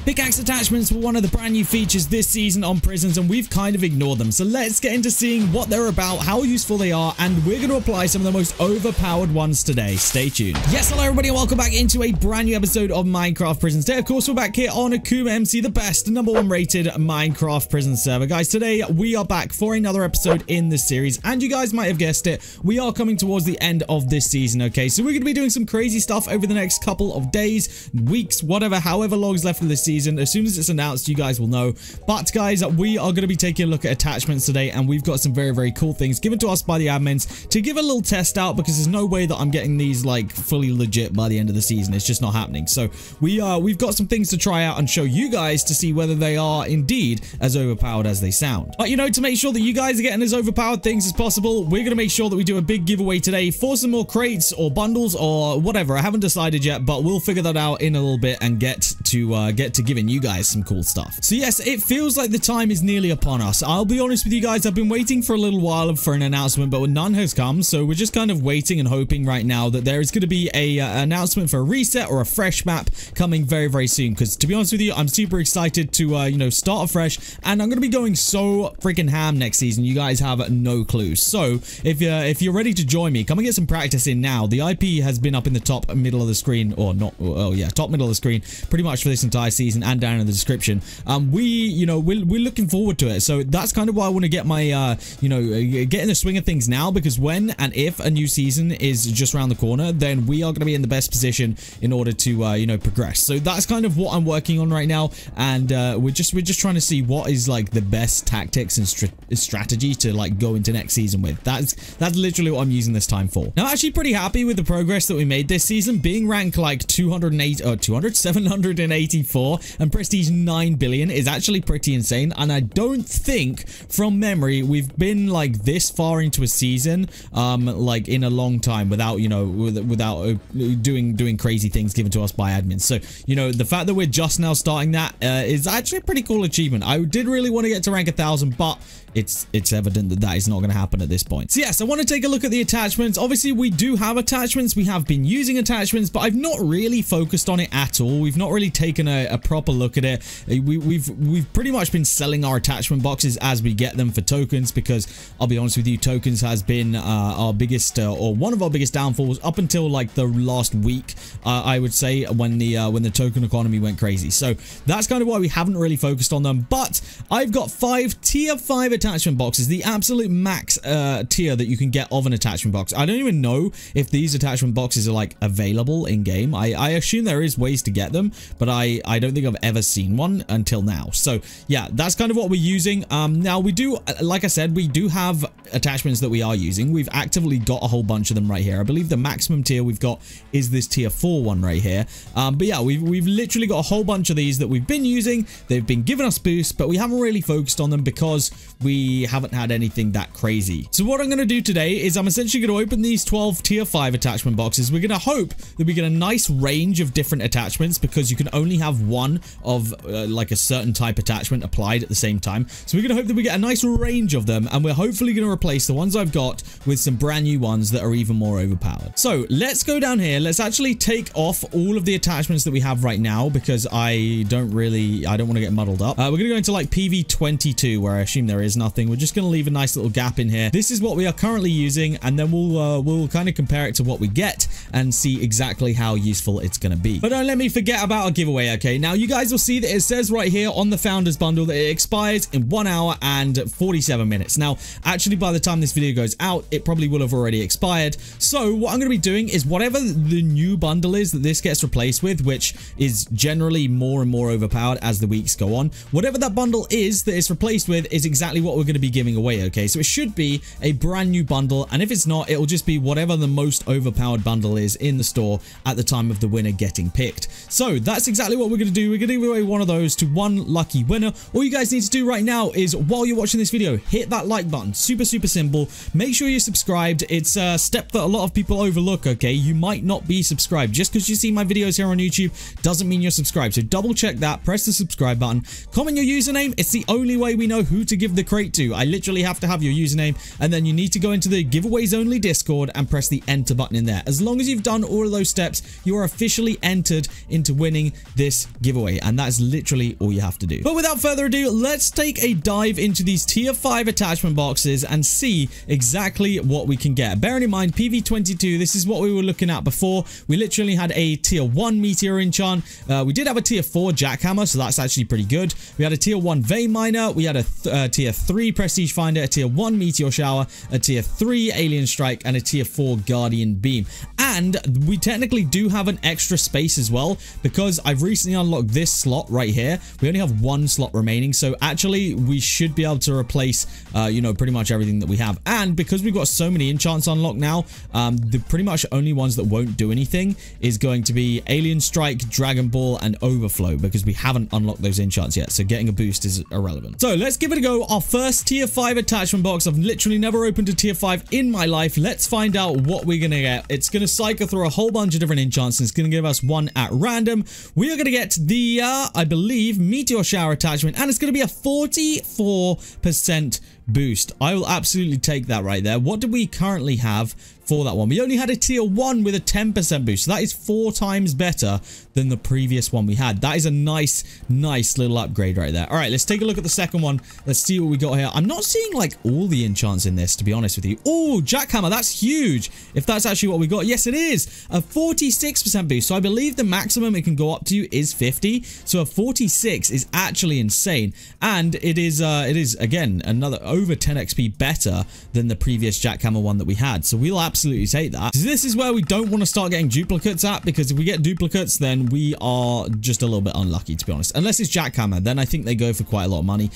Pickaxe attachments were one of the brand new features this season on Prisons, and we've kind of ignored them. So let's get into seeing what they're about, how useful they are, and we're going to apply some of the most overpowered ones today. Stay tuned. Yes, hello everybody, and welcome back into a brand new episode of Minecraft Prisons. Today, of course, we're back here on AkumaMC, the best #1 rated Minecraft Prison server. Guys, today we are back for another episode in this series, and you guys might have guessed it, we are coming towards the end of this season, okay? So we're going to be doing some crazy stuff over the next couple of days, weeks, whatever, however long is left of this season. As soon as it's announced, you guys will know. But guys, we are going to be taking a look at attachments today, and we've got some very cool things given to us by the admins to give a little test out, because there's no way that I'm getting these like fully legit by the end of the season. It's just not happening. So we've got some things to try out and show you guys to see whether they are indeed as overpowered as they sound. But you know, to make sure that you guys are getting as overpowered things as possible, we're going to make sure that we do a big giveaway today for some more crates or bundles or whatever. I haven't decided yet, but we'll figure that out in a little bit and get to giving you guys some cool stuff. So yes, it feels like the time is nearly upon us. I'll be honest with you guys, I've been waiting for a little while for an announcement, but none has come. So we're just kind of waiting and hoping right now that there is going to be a announcement for a reset or a fresh map coming very soon. Because to be honest with you, I'm super excited to you know, start afresh, and I'm going to be going so freaking ham next season. You guys have no clue. So if you're ready to join me, come and get some practice in now. The IP has been up in the top middle of the screen, or not? Oh yeah, top middle of the screen, pretty much for this entire season, and down in the description. We're looking forward to it. So that's kind of why I want to get my you know, get in the swing of things now, because when and if a new season is just around the corner, then we are going to be in the best position in order to you know, progress. So that's kind of what I'm working on right now, and we're just trying to see what is like the best tactics and strategy to like go into next season with. That's literally what I'm using this time for. Now, I'm actually pretty happy with the progress that we made this season, being ranked like 784 and prestige 9 billion is actually pretty insane. And I don't think from memory we've been like this far into a season like in a long time without, you know, without doing crazy things given to us by admins. So, you know, the fact that we're just now starting that is actually a pretty cool achievement. I did really want to get to rank 1000, but it's evident that is not going to happen at this point. So yes, I want to take a look at the attachments. Obviously, we do have attachments. We have been using attachments, but I've not really focused on it at all. We've not really taken a proper look at it. We've pretty much been selling our attachment boxes as we get them for tokens, because I'll be honest with you, tokens has been our biggest or one of our biggest downfalls up until like the last week, I would say, when the token economy went crazy. So that's kind of why we haven't really focused on them. But I've got 5 tier 5 attachment boxes, the absolute max tier that you can get of an attachment box. I don't even know if these attachment boxes are like available in game. I assume there is ways to get them, but I don't think I've ever seen one until now. So yeah, that's kind of what we're using. Now we do, like I said, we do have attachments that we are using. We've actively got a whole bunch of them right here. I believe the maximum tier we've got is this tier 4 one right here. But yeah, we've literally got a whole bunch of these that we've been using. They've been giving us boosts, but we haven't really focused on them because we haven't had anything that crazy. So what I'm going to do today is I'm essentially going to open these 12 tier 5 attachment boxes. We're going to hope that we get a nice range of different attachments, because you can only have one of like a certain type attachment applied at the same time. So we're going to hope that we get a nice range of them, and we're hopefully going to replace the ones I've got with some brand new ones that are even more overpowered. So let's go down here. Let's actually take off all of the attachments that we have right now, because I don't want to get muddled up. We're going to go into like PV22, where I assume there is nothing. We're just going to leave a nice little gap in here. This is what we are currently using, and then we'll kind of compare it to what we get and see exactly how useful it's going to be. But don't let me forget about our giveaway, okay? Now you guys will see that it says right here on the Founders Bundle that it expires in 1 hour and 47 minutes. Now, actually, by the time this video goes out, it probably will have already expired. So what I'm going to be doing is whatever the new bundle is that this gets replaced with, which is generally more and more overpowered as the weeks go on, whatever that bundle is that it's replaced with is exactly what we're going to be giving away, okay? So it should be a brand new bundle, and if it's not, it'll just be whatever the most overpowered bundle is in the store at the time of the winner getting picked. So that's exactly what we're going to do. We're going to give away one of those to one lucky winner. All you guys need to do right now is, while you're watching this video, hit that like button. Super simple. Make sure you're subscribed. It's a step that a lot of people overlook, okay? You might not be subscribed. Just because you see my videos here on YouTube doesn't mean you're subscribed. So double check that. Press the subscribe button. Comment your username. It's the only way we know who to give the crate to. I literally have to have your username, and then you need to go into the giveaways only Discord and press the enter button in there. As long as you've done all of those steps, you are officially entered into winning this giveaway, and that's literally all you have to do. But without further ado, let's take a dive into these tier 5 attachment boxes and see exactly what we can get. Bearing in mind, PV22, this is what we were looking at before. We literally had a tier 1 meteor enchant. We did have a tier 4 jackhammer, so that's actually pretty good. We had a tier 1 vein miner. We had a tier 3 prestige finder, a tier 1 meteor shower, a tier 3 alien strike, and a tier 4 guardian beam. And we technically do have an extra space as well, because I've recently unlocked this slot right here. We only have 1 slot remaining, so actually we should be able to replace you know, pretty much everything that we have. And because we've got so many enchants unlocked now, the pretty much only ones that won't do anything is going to be alien strike, dragon ball, and overflow, because we haven't unlocked those enchants yet, so getting a boost is irrelevant. So let's give it a go. Our first tier 5 attachment box. I've literally never opened a tier 5 in my life. Let's find out what we're gonna get. It's gonna cycle through a whole bunch of different enchants, and it's gonna give us one at random. We are gonna get the I believe meteor shower attachment, and it's gonna be a 44% boost. I will absolutely take that right there. What do we currently have for that one? We only had a tier 1 with a 10% boost, so that is 4 times better than the previous one we had. That is a nice little upgrade right there. All right, let's take a look at the second one. Let's see what we got here. I'm not seeing like all the enchants in this, to be honest with you. Oh, jackhammer, that's huge. If that's actually what we got. Yes, it is a 46% boost. So I believe the maximum it can go up to is 50. So a 46 is actually insane, and it is again another over 10 XP better than the previous jackhammer one that we had. So we'll absolutely take that. So this is where we don't want to start getting duplicates at, because if we get duplicates, then we are just a little bit unlucky, to be honest. Unless it's jackhammer, then I think they go for quite a lot of money.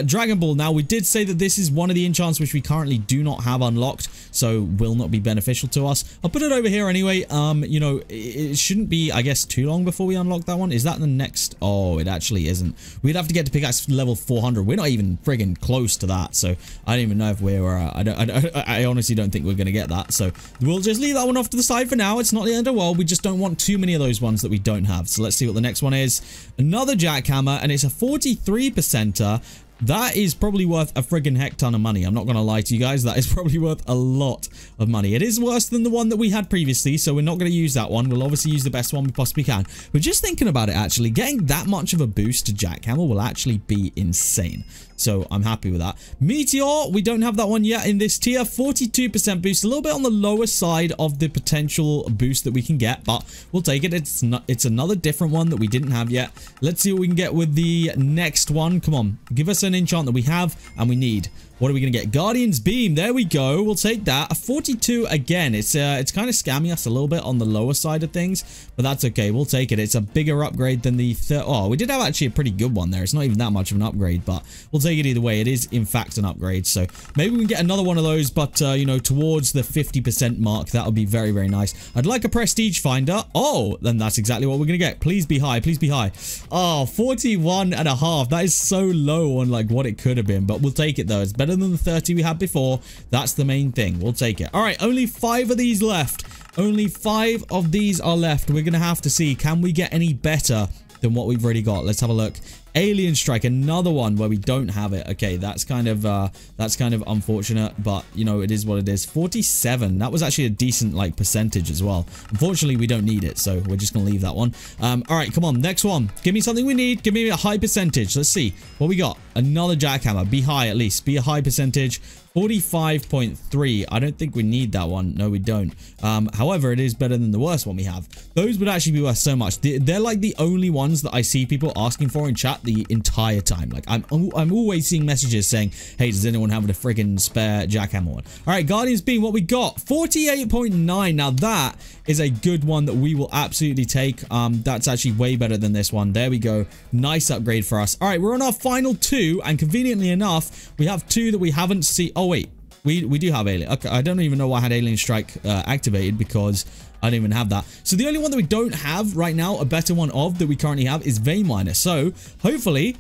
Dragon ball. Now, we did say that this is one of the enchants which we currently do not have unlocked, so will not be beneficial to us. I'll put it over here anyway. You know, it shouldn't be, I guess, too long before we unlock that one. Is that the next? Oh, it actually isn't. We'd have to get to pickaxe level 400. We're not even friggin' close to that, so I don't even know if we're I honestly don't think we're gonna get that, so we'll just leave that one off to the side for now. It's not the end of the world. We just don't want too many of those ones that we don't have. So let's see what the next one is. Another jackhammer, and it's a 43%er. That is probably worth a friggin' heck ton of money. I'm not gonna lie to you guys. That is probably worth a lot of money. It is worse than the one that we had previously, so we're not gonna use that one. We'll obviously use the best one we possibly can. But just thinking about it, actually, getting that much of a boost to jackhammer will actually be insane. So I'm happy with that. Meteor, we don't have that one yet in this tier. 42% boost, a little bit on the lower side of the potential boost that we can get, but we'll take it. It's another different one that we didn't have yet. Let's see what we can get with the next one. Come on, give us an enchant that we have and we need. What are we going to get? Guardian's Beam. There we go. We'll take that. A 42 again. It's kind of scamming us a little bit on the lower side of things, but that's okay. We'll take it. It's a bigger upgrade than the oh, we did have actually a pretty good one there. It's not even that much of an upgrade, but we'll take it either way. It is, in fact, an upgrade. So maybe we can get another one of those, but, you know, towards the 50% mark. That would be very, very nice. I'd like a prestige finder. Oh, then that's exactly what we're going to get. Please be high. Please be high. Oh, 41.5. That is so low on, like, what it could have been, but we'll take it, though. It's better than the 30 we had before. That's the main thing. We'll take it. All right, only 5 of these left. Only 5 of these are left. We're gonna have to see, can we get any better than what we've already got? Let's have a look. Alien Strike, another one where we don't have it. Okay, that's kind of unfortunate, but you know, it is what it is. 47. That was actually a decent like percentage as well. Unfortunately, we don't need it, so we're just gonna leave that one. All right, come on, next one. Give me something we need. Give me a high percentage. Let's see what we got. Another jackhammer. Be high at least. Be a high percentage. 45.3. I don't think we need that one. No, we don't. However, it is better than the worst one we have. Those would actually be worth so much. They're like the only ones that I see people asking for in chat the entire time. Like I'm always seeing messages saying, hey, does anyone have a friggin' spare jackhammer one? All right, Guardian's Beam, what we got? 48.9. Now that is a good one that we will absolutely take. That's actually way better than this one. There we go. Nice upgrade for us. All right, we're on our final 2, and conveniently enough, we have 2 that we haven't seen. Oh wait, we do have Alien. Okay, I don't even know why I had Alien Strike activated, because I don't even have that. So the only one that we don't have right now, a better one of that we currently have, is Vein Miner. So hopefully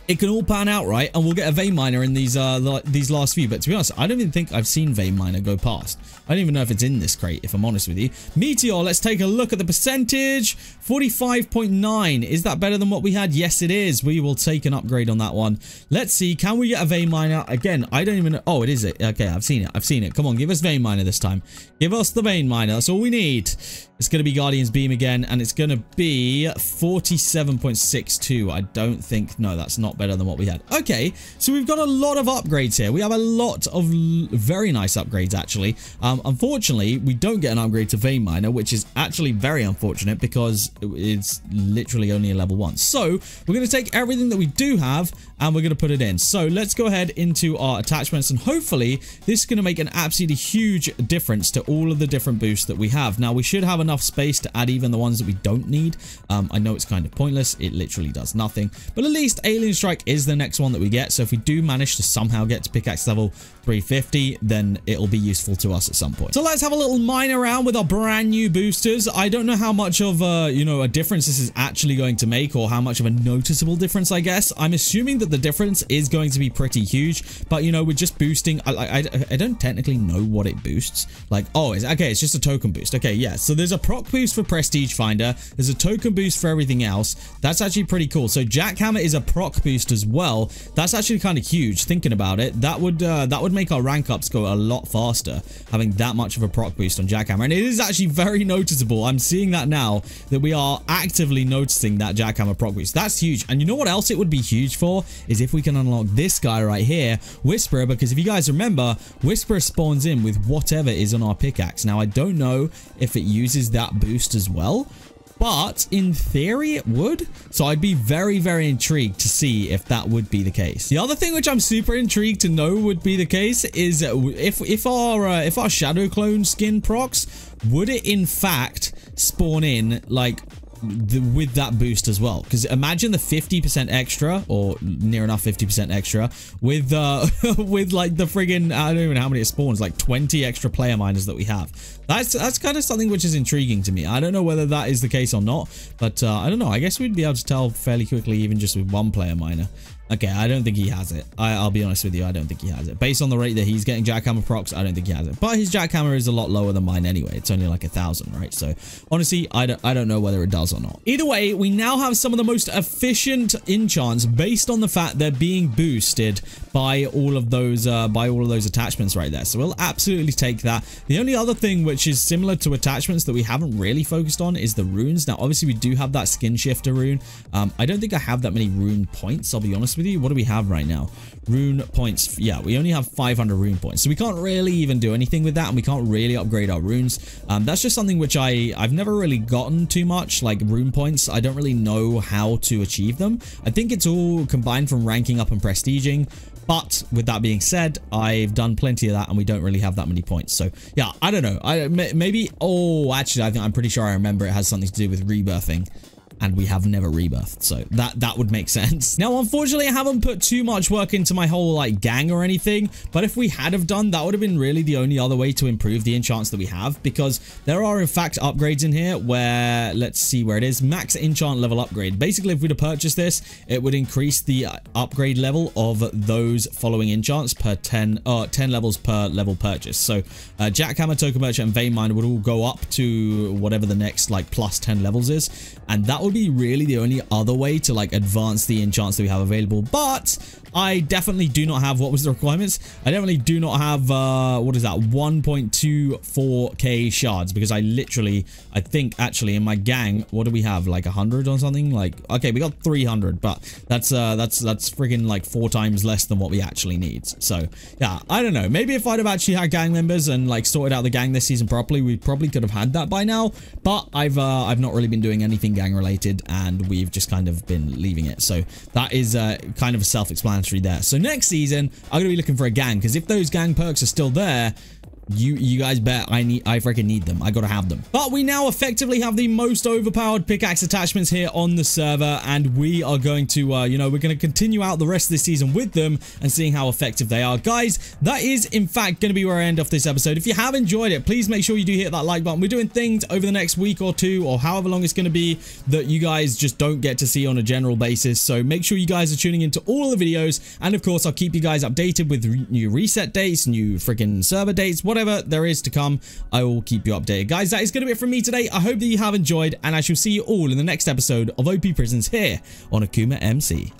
it can all pan out right, and we'll get a vein miner in these last few. But to be honest, I don't even think I've seen vein miner go past. I don't even know if it's in this crate, if I'm honest with you. Meteor, let's take a look at the percentage. 45.9. Is that better than what we had? Yes, it is. We will take an upgrade on that one. Let's see. Can we get a vein miner? Again, I don't even know. Oh, it is it. Okay, I've seen it. I've seen it. Come on, give us vein miner this time. Give us the vein miner. That's all we need. It's going to be Guardian's Beam again, and it's going to be 47.62. I don't think... No, that's not better than what we had. Okay, so we've got a lot of upgrades here. We have a lot of very nice upgrades, actually. Unfortunately, we don't get an upgrade to vein miner, which is actually very unfortunate because it's literally only a level 1. So we're going to take everything that we do have and we're going to put it in. So let's go ahead into our attachments, and hopefully this is going to make an absolutely huge difference to all of the different boosts that we have. Now, we should have enough space to add even the ones that we don't need. I know it's kind of pointless. It literally does nothing, but at least Alien Strike is the next one that we get. So if we do manage to somehow get to pickaxe level 350, then it'll be useful to us at some point. So let's have a little mine around with our brand new boosters. I don't know how much of a difference this is actually going to make, or how much of a noticeable difference, I guess. I'm assuming that the difference is going to be pretty huge, but we're just boosting. I don't technically know what it boosts. Like, oh, it's just a token boost. Okay, yeah. So there's a proc boost for Prestige Finder. There's a token boost for everything else. That's actually pretty cool. So Jackhammer is a proc boost as well. That's actually kind of huge. Thinking about it, that would make our rank ups go a lot faster, having that much of a proc boost on Jackhammer. And it is actually very noticeable. I'm seeing that now, that we are actively noticing that Jackhammer proc boost. That's huge. And you know what else it would be huge for? Is if we can unlock this guy right here, Whisperer, because if you guys remember, Whisperer spawns in with whatever is on our pickaxe. Now, I don't know if it uses that boost as well, but in theory it would. So I'd be very, very intrigued to see if that would be the case. The other thing which I'm super intrigued to know would be the case is if our Shadow Clone skin procs, would it in fact spawn in like with that boost as well? Because imagine the 50% extra, or near enough 50% extra, with with like the friggin', I don't even know how many it spawns, like 20 extra player miners that we have. That's kind of something which is intriguing to me. I don't know whether that is the case or not, but I don't know. I guess we'd be able to tell fairly quickly, even just with one player miner. Okay, I don't think he has it. I'll be honest with you, I don't think he has it. Based on the rate that he's getting Jackhammer procs, I don't think he has it. But his Jackhammer is a lot lower than mine anyway. It's only like 1,000, right? So honestly, I don't know whether it does or not. Either way, we now have some of the most efficient enchants based on the fact they're being boosted by all of those attachments right there. So we'll absolutely take that. The only other thing which is similar to attachments that we haven't really focused on is the runes. Now, obviously, we do have that skin shifter rune. I don't think I have that many rune points, I'll be honest with you. What do we have right now? Rune points. Yeah, we only have 500 rune points, so we can't really even do anything with that, and we can't really upgrade our runes. That's just something which I've never really gotten too much, like rune points. I don't really know how to achieve them. I think it's all combined from ranking up and prestiging. But with that being said, I've done plenty of that and we don't really have that many points. So yeah, I don't know. Maybe, oh, actually, I'm pretty sure I remember it has something to do with rebirthing. And we have never rebirthed, so that would make sense. Now, unfortunately, I haven't put too much work into my whole like gang or anything, but if we had have done, that would have been really the only other way to improve the enchants that we have, because there are in fact upgrades in here where, let's see where it is, max enchant level upgrade. Basically, if we were to purchase this, it would increase the upgrade level of those following enchants per 10 levels per level purchase. So Jackhammer, Token Merchant, and Vein Miner would all go up to whatever the next like plus 10 levels is, and that would be really the only other way to like advance the enchants that we have available. But I definitely do not have, what was the requirements? I definitely do not have, what is that, 1.24k shards, because I think actually in my gang, what do we have, like 100 or something? Like, okay, we got 300, but that's friggin' like 4 times less than what we actually need. So yeah, I don't know, maybe if I'd have actually had gang members and like sorted out the gang this season properly, we probably could have had that by now, but I've not really been doing anything gang related, and we've just kind of been leaving it. So that is kind of self-explanatory there. So next season, I'm going to be looking for a gang, because if those gang perks are still there, You guys bet I freaking need them. I gotta have them. But we now effectively have the most overpowered pickaxe attachments here on the server, and we are going to, you know, we're going to continue out the rest of this season with them and seeing how effective they are. Guys, that is, in fact, going to be where I end off this episode. If you have enjoyed it, please make sure you do hit that like button. We're doing things over the next week or two, or however long it's going to be, that you guys just don't get to see on a general basis. So make sure you guys are tuning into all of the videos, and of course, I'll keep you guys updated with new reset dates, new freaking server dates, whatever there is to come. I will keep you updated. Guys, that is going to be it from me today. I hope that you have enjoyed, and I shall see you all in the next episode of OP Prisons here on AkumaMC.